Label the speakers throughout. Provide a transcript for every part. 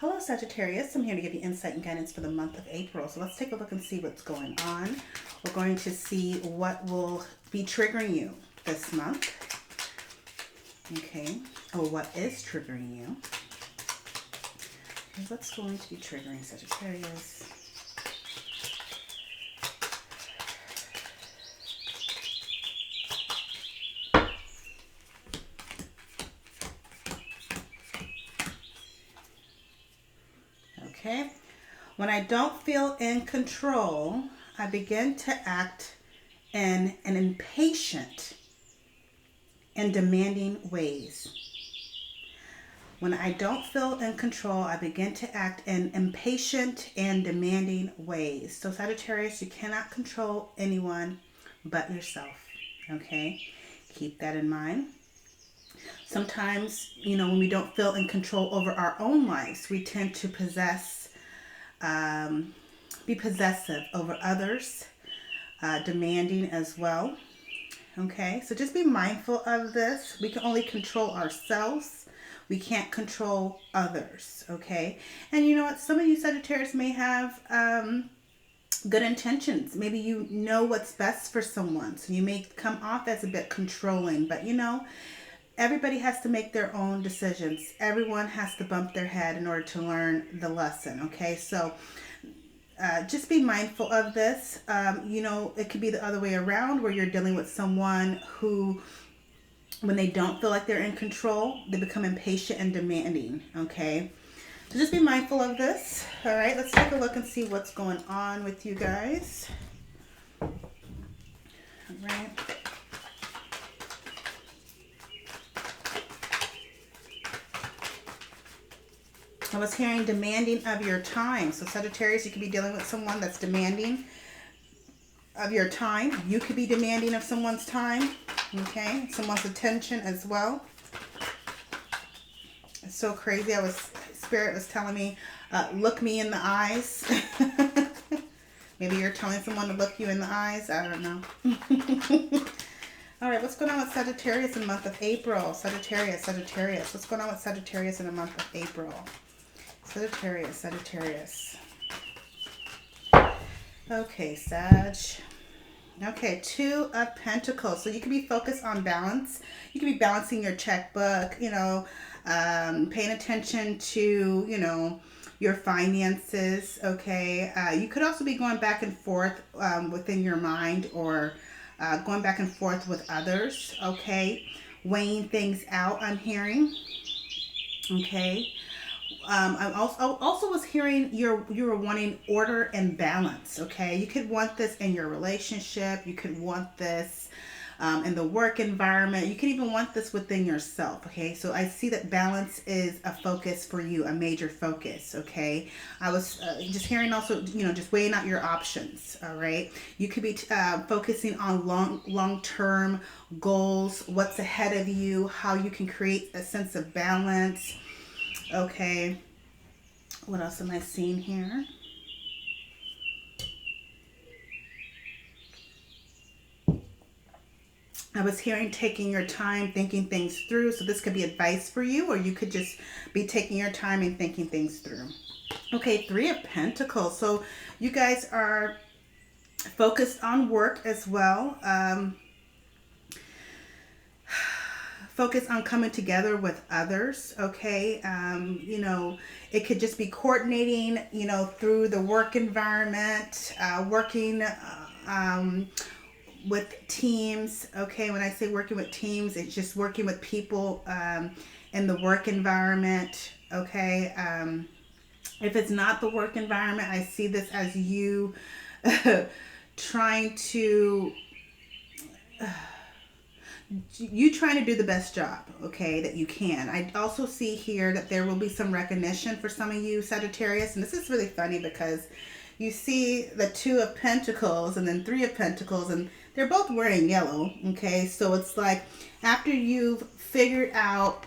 Speaker 1: Hello Sagittarius, I'm here to give you insight and guidance for the month of April. So let's take a look and see what's going on. We're going to see what will be triggering you this month. Okay, or what is triggering you. And what's going to be triggering Sagittarius? Okay, when I don't feel in control, I begin to act in an impatient and demanding ways. When I don't feel in control, I begin to act in impatient and demanding ways. So Sagittarius, you cannot control anyone but yourself, okay? Keep that in mind. Sometimes, when we don't feel in control over our own lives, we tend to be possessive over others, demanding as well. Okay, so just be mindful of this. We can only control ourselves. We can't control others, okay? And you know what? Some of you Sagittarius may have good intentions. Maybe you know what's best for someone. So you may come off as a bit controlling, but everybody has to make their own decisions. Everyone has to bump their head in order to learn the lesson, okay? So just be mindful of this. It could be the other way around where you're dealing with someone who, when they don't feel like they're in control, they become impatient and demanding, okay? So just be mindful of this, all right? Let's take a look and see what's going on with you guys. All right. I was hearing demanding of your time. So Sagittarius, you could be dealing with someone that's demanding of your time. You could be demanding of someone's time, okay? Someone's attention as well. It's so crazy. Spirit was telling me, look me in the eyes. Maybe you're telling someone to look you in the eyes. I don't know. All right, what's going on with Sagittarius in the month of April? Sagittarius. What's going on with Sagittarius in the month of April? Sagittarius. Okay, Sag. Okay, Two of Pentacles. So you can be focused on balance. You can be balancing your checkbook, paying attention to, your finances, okay? You could also be going back and forth within your mind, or going back and forth with others, okay? Weighing things out, I'm hearing, okay? I also was hearing you were wanting order and balance, okay? You could want this in your relationship. You could want this in the work environment. You could even want this within yourself, okay? So I see that balance is a focus for you, a major focus, okay? I was just hearing also, just weighing out your options, all right? You could be focusing on long-term goals, what's ahead of you, how you can create a sense of balance. Okay, what else am I seeing here? I was hearing taking your time, thinking things through. So this could be advice for you, or you could just be taking your time and thinking things through. Okay, Three of Pentacles. So you guys are focused on work as well. Focus on coming together with others, okay? It could just be coordinating, through the work environment, working with teams, okay? When I say working with teams, it's just working with people in the work environment, okay? If it's not the work environment, I see this as you trying to do the best job, okay, that you can. I also see here that there will be some recognition for some of you Sagittarius, and this is really funny because you see the Two of Pentacles and then Three of Pentacles, and they're both wearing yellow, okay? So it's like after you've figured out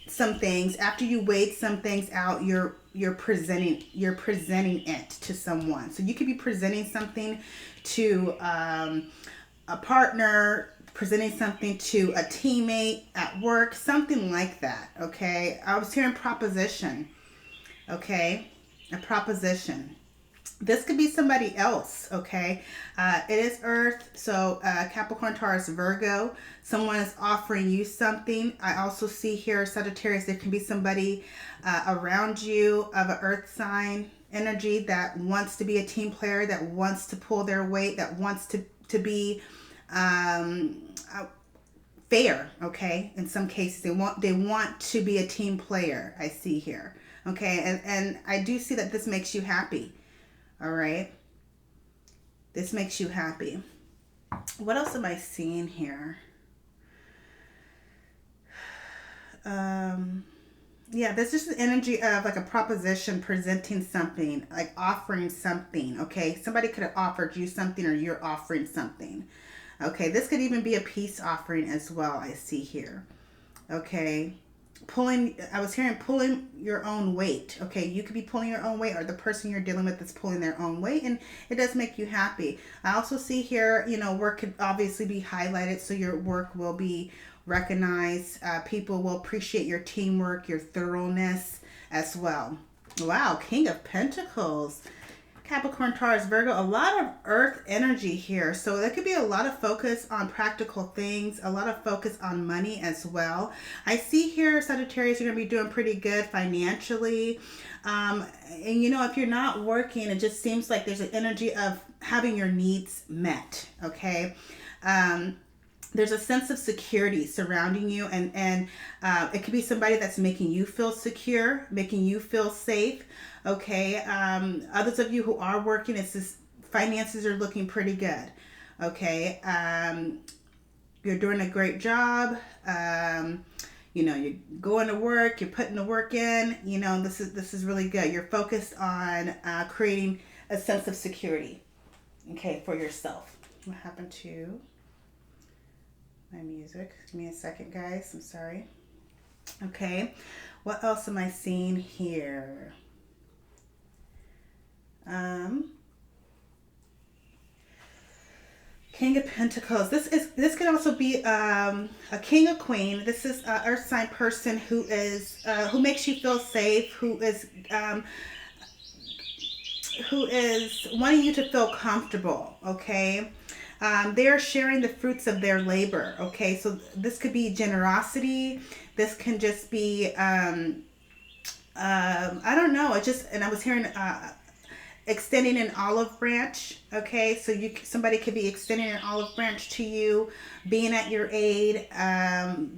Speaker 1: some things, after you weighed some things out, you're presenting it to someone. So you could be presenting something to a partner, presenting something to a teammate at work, something like that, okay? I was hearing proposition, Okay, a proposition. This could be somebody else, okay? It is Earth, so Capricorn, Taurus, Virgo. Someone is offering you something. I also see here, Sagittarius, there can be somebody around you of an Earth sign energy that wants to be a team player, that wants to pull their weight, that wants to be fair, okay? In some cases, they want to be a team player, I see here, okay? And I do see that this makes you happy. All right. This makes you happy. What else am I seeing here? Yeah, this is the energy of like a proposition, presenting something, like offering something. Okay. Somebody could have offered you something, or you're offering something. Okay. This could even be a peace offering as well, I see here. Okay. I was hearing pulling your own weight. Okay, you could be pulling your own weight, or the person you're dealing with is pulling their own weight, and it does make you happy. I also see here, work could obviously be highlighted, so your work will be recognized. People will appreciate your teamwork, your thoroughness as well. Wow, King of Pentacles. Capricorn, Taurus, Virgo, a lot of earth energy here. So there could be a lot of focus on practical things, a lot of focus on money as well. I see here, Sagittarius, you're going to be doing pretty good financially. And if you're not working, it just seems like there's an energy of having your needs met. Okay. There's a sense of security surrounding you, and it could be somebody that's making you feel secure, making you feel safe. Okay. Others of you who are working, it's just finances are looking pretty good. Okay. You're doing a great job. You're going to work, you're putting the work in, this is really good. You're focused on creating a sense of security, okay, for yourself. What happened to my music? Give me a second, guys. I'm sorry. Okay. What else am I seeing here? King of Pentacles. This can also be a king or queen. This is an earth sign person who makes you feel safe, who is wanting you to feel comfortable. Okay. They're sharing the fruits of their labor. Okay. So this could be generosity. This can just be, I don't know. And I was hearing, extending an olive branch. Okay. So somebody could be extending an olive branch to you, being at your aid,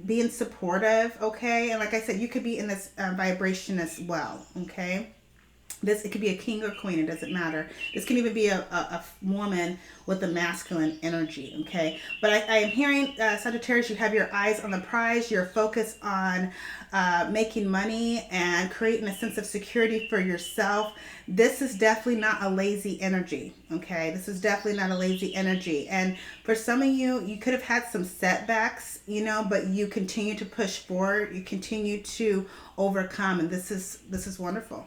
Speaker 1: being supportive. Okay. And like I said, you could be in this vibration as well. Okay. It could be a king or queen. It doesn't matter. This can even be a woman with a masculine energy. Okay. But I am hearing, Sagittarius, you have your eyes on the prize. You're focused on making money and creating a sense of security for yourself. This is definitely not a lazy energy. Okay. This is definitely not a lazy energy. And for some of you, you could have had some setbacks, but you continue to push forward. You continue to overcome. And this is wonderful.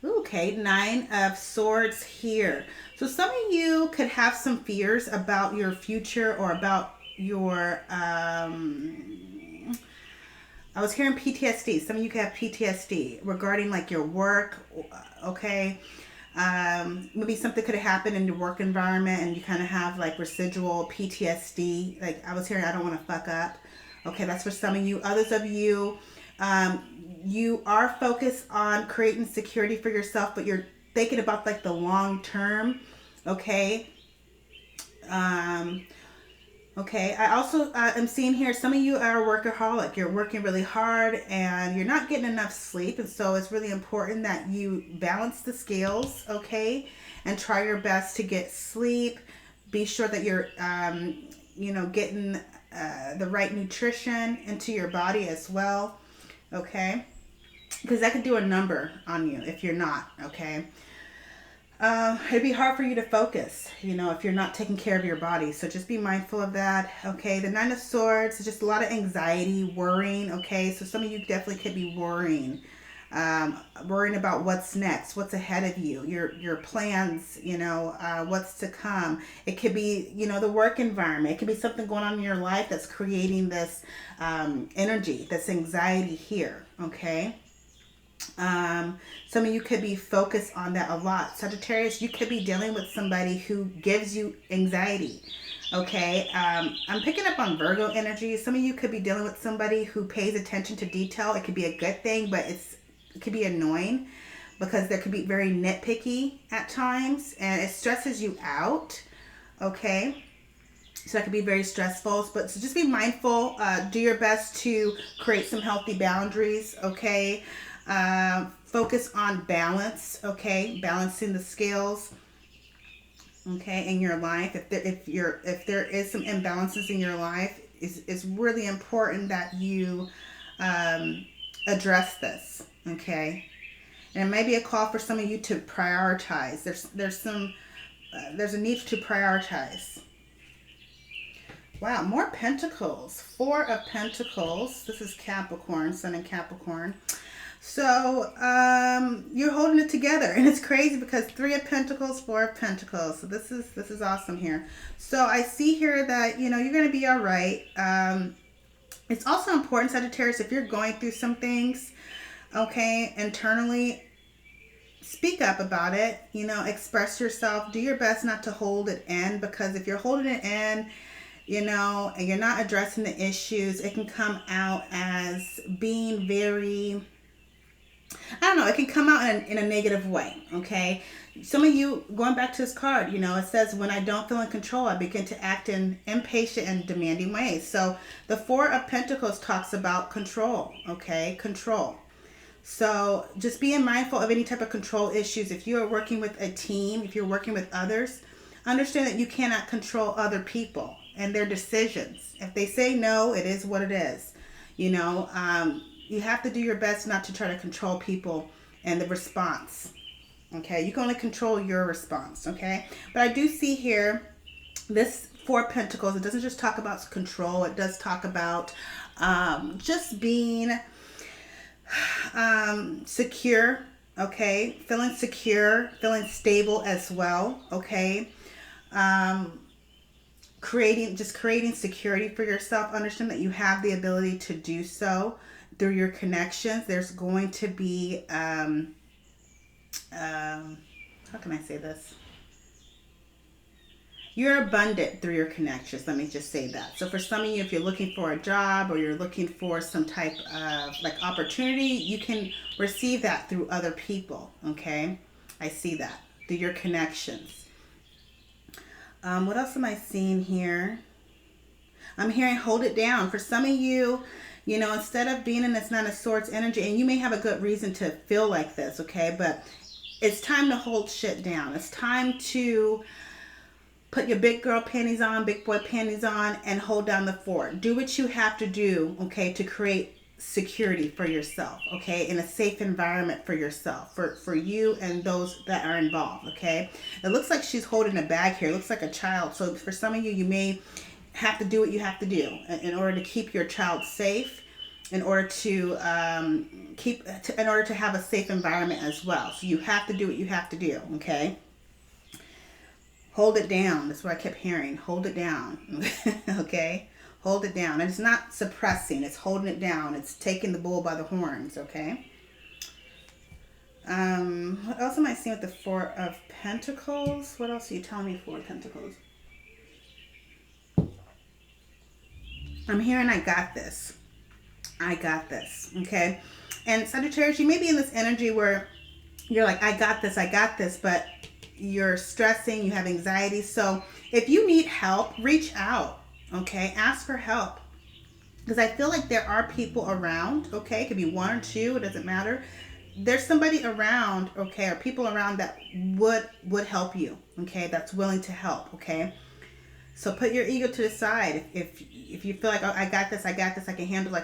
Speaker 1: Okay, 9 of Swords here. So some of you could have some fears about your future, or about your, I was hearing PTSD. Some of you could have PTSD regarding like your work. Okay. Maybe something could have happened in your work environment and you kind of have like residual PTSD. Like I was hearing, I don't want to fuck up. Okay, that's for some of you. Others of you, you are focused on creating security for yourself, but you're thinking about like the long term. Okay. Okay. I also am seeing here, some of you are a workaholic. You're working really hard and you're not getting enough sleep. And so it's really important that you balance the scales. Okay. And try your best to get sleep. Be sure that you're, getting the right nutrition into your body as well. Okay. Because that could do a number on you if you're not. Okay. It'd be hard for you to focus, if you're not taking care of your body. So just be mindful of that. Okay. The 9 of Swords is just a lot of anxiety, worrying. Okay. So some of you definitely could be worrying about what's next, what's ahead of you, your plans, what's to come. It could be, the work environment. It could be something going on in your life that's creating this energy, this anxiety here. Okay. Some of you could be focused on that a lot. Sagittarius, you could be dealing with somebody who gives you anxiety. Okay, I'm picking up on Virgo energy. Some of you could be dealing with somebody who pays attention to detail. It could be a good thing, but it could be annoying because they could be very nitpicky at times and it stresses you out. Okay, so that could be very stressful. But so just be mindful. Do your best to create some healthy boundaries. Okay, focus on balance. Okay, balancing the scales. Okay, in your life, if there is some imbalances in your life, it's really important that you address this. Okay, and it may be a call for some of you to prioritize. There's a need to prioritize. Wow, more Pentacles. 4 of Pentacles. This is Capricorn, Sun in Capricorn. So you're holding it together, and it's crazy because 3 of Pentacles, 4 of Pentacles. So this is awesome here. So I see here that you're going to be all right. It's also important, Sagittarius, if you're going through some things, okay, internally, speak up about it. Express yourself. Do your best not to hold it in, because if you're holding it in, and you're not addressing the issues, it can come out as being very, I don't know, it can come out in a negative way, okay? Some of you, going back to this card, it says, when I don't feel in control, I begin to act in impatient and demanding ways. So the 4 of Pentacles talks about control, okay? Control. So just being mindful of any type of control issues. If you are working with a team, if you're working with others, understand that you cannot control other people and their decisions. If they say no, it is what it is. You have to do your best not to try to control people and the response. Okay, you can only control your response. Okay, but I do see here this 4 of Pentacles. It doesn't just talk about control. It does talk about just being secure. Okay, feeling secure, feeling stable as well. Okay, creating security for yourself. Understand that you have the ability to do so through your connections. There's going to be how can I say this? You're abundant through your connections. Let me just say that. So for some of you, if you're looking for a job or you're looking for some type of opportunity, you can receive that through other people. Okay, I see that through your connections. What else am I seeing here? I'm hearing hold it down. For some of you, instead of being in this 9 of Swords energy, and you may have a good reason to feel like this, okay? But it's time to hold shit down. It's time to put your big girl panties on, big boy panties on, and hold down the fort. Do what you have to do, okay, to create security for yourself, okay, in a safe environment for yourself, for you and those that are involved, okay? It looks like she's holding a bag here. It looks like a child. So for some of you, you may have to do what you have to do in order to keep your child safe, in order to in order to have a safe environment as well. So you have to do what you have to do, okay? Hold it down. That's what I kept hearing. Hold it down. Okay? Hold it down. And it's not suppressing. It's holding it down. It's taking the bull by the horns, okay? What else am I seeing with the 4 of Pentacles? What else are you telling me, 4 of Pentacles? I'm hearing I got this. I got this, okay? And Sagittarius, you may be in this energy where you're like, I got this, but you're stressing, you have anxiety. So if you need help, reach out, okay? Ask for help. Because I feel like there are people around, okay? It could be 1 or 2, it doesn't matter. There's somebody around, okay, or people around that would help you, okay? That's willing to help, okay? So put your ego to the side. If you feel like, oh, I got this, I can handle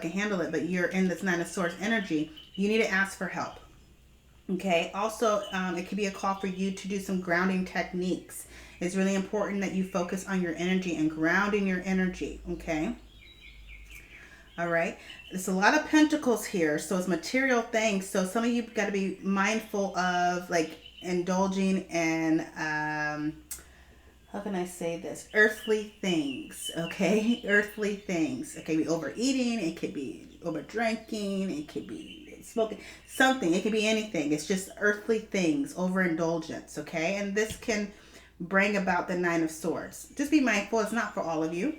Speaker 1: it, but you're in this 9 of Swords energy, you need to ask for help. Okay. Also, it could be a call for you to do some grounding techniques. It's really important that you focus on your energy and grounding your energy. Okay. All right. There's a lot of Pentacles here. So it's material things. So some of you got to be mindful of indulging in, how can I say this? Earthly things. Okay. Earthly things. It could be overeating. It could be over drinking. It could be smoking, something. It can be anything. It's just earthly things, overindulgence, okay? And this can bring about the Nine of Swords. Just be mindful, it's not for all of you.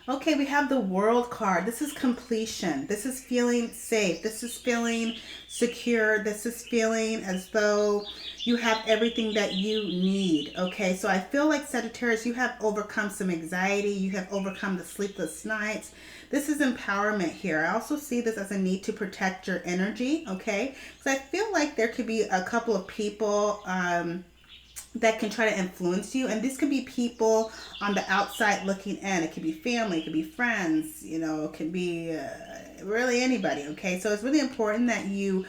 Speaker 1: Okay, we have the World card. This is completion. This is feeling safe. This is feeling secure. This is feeling as though you have everything that you need. Okay, so I feel like Sagittarius, you have overcome some anxiety. You have overcome the sleepless nights. This is empowerment here. I also see this as a need to protect your energy. Okay, so I feel like there could be a couple of people that can try to influence you, and this could be people on the outside looking in. It could be family, it could be friends, you know, it could be really anybody. Okay, so it's really important that you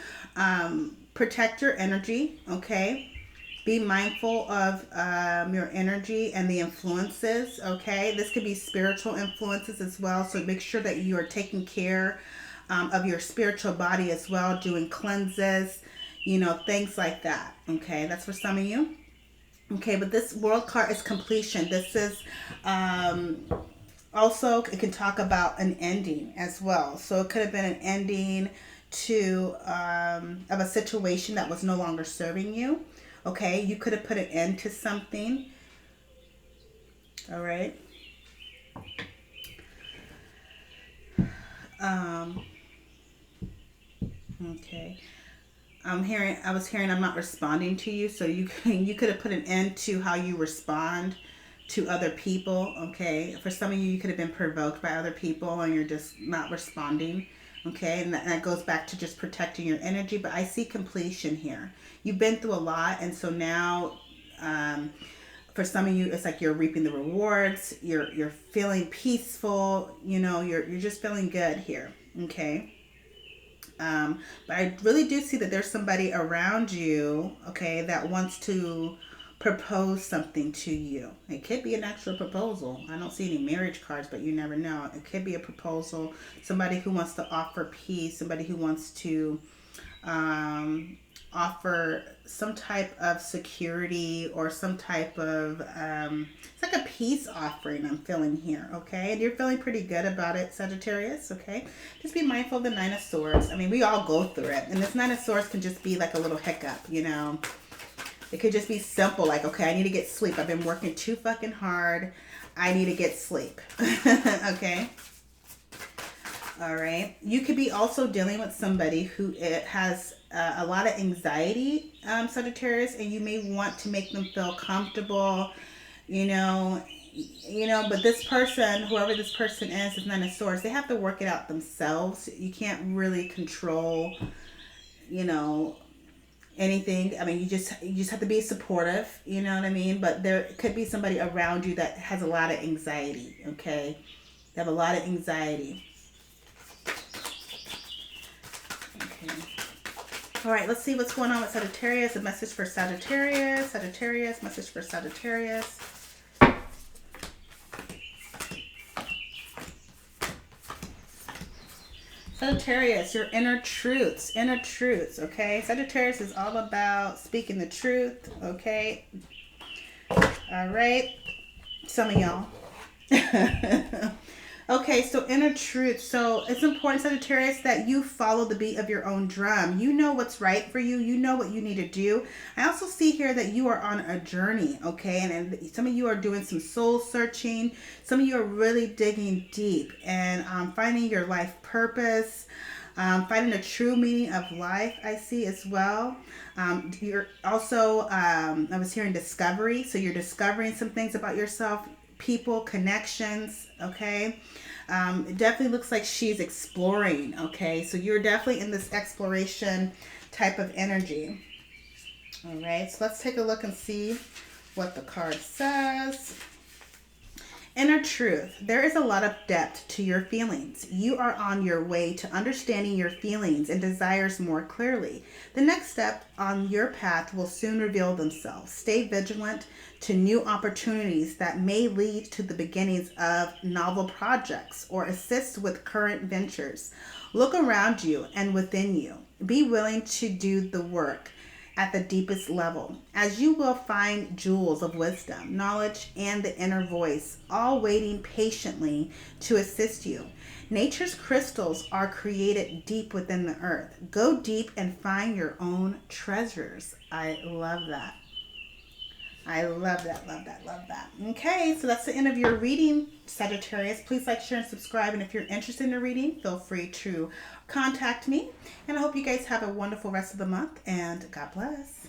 Speaker 1: protect your energy. Okay, be mindful of your energy and the influences. Okay, this could be spiritual influences as well, so make sure that you are taking care of your spiritual body as well, doing cleanses, you know, things like that. Okay, that's for some of you. Okay, but this World card is completion. This is also, it can talk about an ending as well. So it could have been an ending to of a situation that was no longer serving you. Okay, you could have put an end to something. All right. Okay. I was hearing I'm not responding to you, so you could have put an end to how you respond to other people. Okay, for some of you, you could have been provoked by other people and you're just not responding. Okay, and that goes back to just protecting your energy. But I see completion here. You've been through a lot, and so now for some of you, it's like you're reaping the rewards. You're feeling peaceful. You know, you're just feeling good here. Okay. But I really do see that there's somebody around you, okay, that wants to propose something to you. It could be an actual proposal. I don't see any marriage cards, but you never know. It could be a proposal. Somebody who wants to offer peace. Somebody who wants to offer some type of security or some type of it's like a peace offering I'm feeling here. Okay, and you're feeling pretty good about it, Sagittarius. Okay, just be mindful of the Nine of Swords. I mean, we all go through it, and this Nine of Swords can just be like a little hiccup, you know. It could just be simple, like, okay, I need to get sleep. I've been working too fucking hard. I need to get sleep. Okay. All right. You could be also dealing with somebody who has a lot of anxiety, Sagittarius, and you may want to make them feel comfortable, you know, but this person, whoever this person is Nine of Swords, they have to work it out themselves. You can't really control, you know, anything. I mean, you just have to be supportive, you know what I mean? But there could be somebody around you that has a lot of anxiety, okay? They have a lot of anxiety. Okay. All right, let's see what's going on with Sagittarius. A message for Sagittarius. Sagittarius, message for Sagittarius. Sagittarius, your inner truths, okay? Sagittarius is all about speaking the truth, okay? All right, some of y'all. Okay, so inner truth. So it's important, Sagittarius, that you follow the beat of your own drum. You know what's right for you. You know what you need to do. I also see here that you are on a journey, okay? And some of you are doing some soul searching. Some of you are really digging deep and finding your life purpose, finding a true meaning of life, I see as well. You're also, I was hearing discovery. So you're discovering some things about yourself, people, connections, okay? It definitely looks like she's exploring, okay? So you're definitely in this exploration type of energy. All right, so let's take a look and see what the card says. Inner truth. There is a lot of depth to your feelings. You are on your way to understanding your feelings and desires more clearly. The next step on your path will soon reveal themselves. Stay vigilant to new opportunities that may lead to the beginnings of novel projects or assist with current ventures. Look around you and within you. Be willing to do the work. at the deepest level, as you will find jewels of wisdom, knowledge, and the inner voice, all waiting patiently to assist you. Nature's crystals are created deep within the earth. Go deep and find your own treasures. I love that. I love that, love that, love that. Okay, so that's the end of your reading, Sagittarius. Please like, share, and subscribe. And if you're interested in a reading, feel free to contact me. And I hope you guys have a wonderful rest of the month. And God bless.